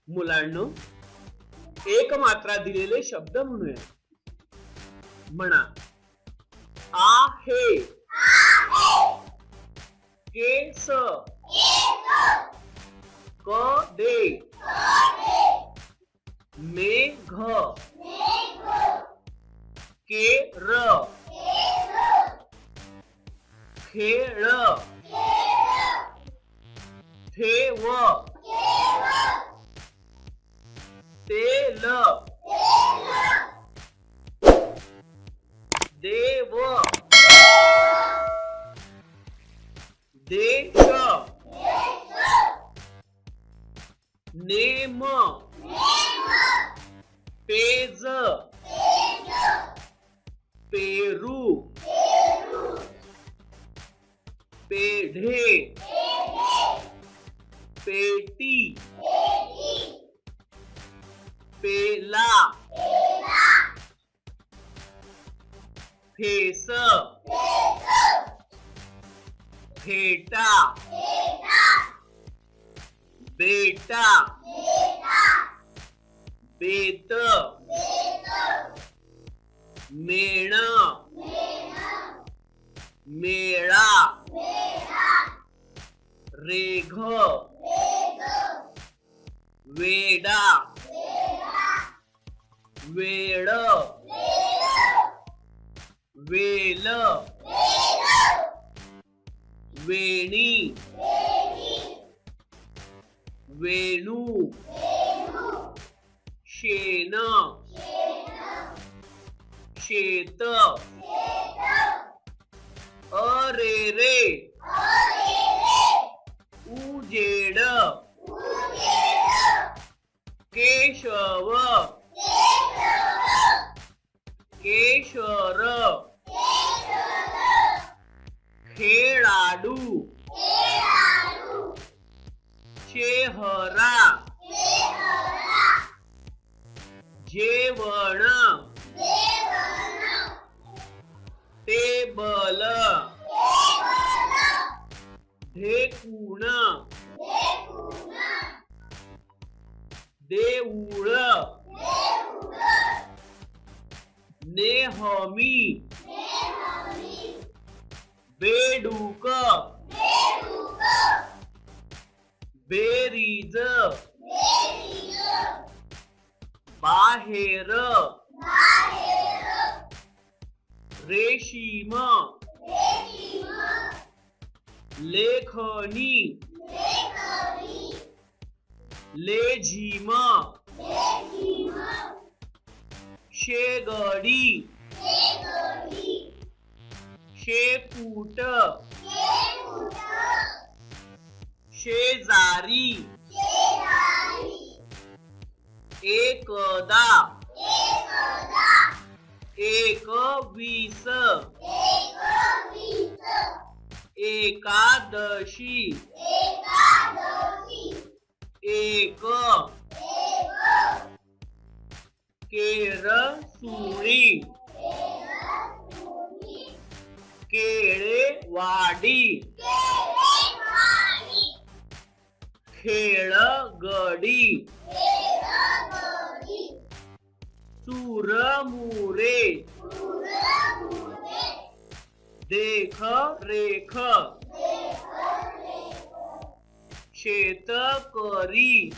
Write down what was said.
मुलांनो, एक मात्रा दिलेले शब्द म्हणूया. म्हणा, आहे, केस, कदे, मेघ, केर, खेळ, ठेव, तेल, देव, देश, नेम, पेज, पेरू, पेढे, पेटी, पेला, फेस, फेटा, बेटा, बेत, मेण, मेळा, रेघ, वेडा, वेळ, वेल, वेणी, वेणू, शेण, शेत, अरेरे, उजेड, केशव, केशर, खेळाडू, चेहरा, जेवण, टेबल, ढेकुण, देऊळ, नेहमी, बेडूक, बेरीज, बाहेर, रेशीम, लेखनी, लेझीम, शेगडी, शेपूट, शेजारी, एकदा, एकवीस, एकादशी, एक, केरसुणी, केळेवाडी, खेळगडी, चुरमुरे, देखरेख, शेतकरी,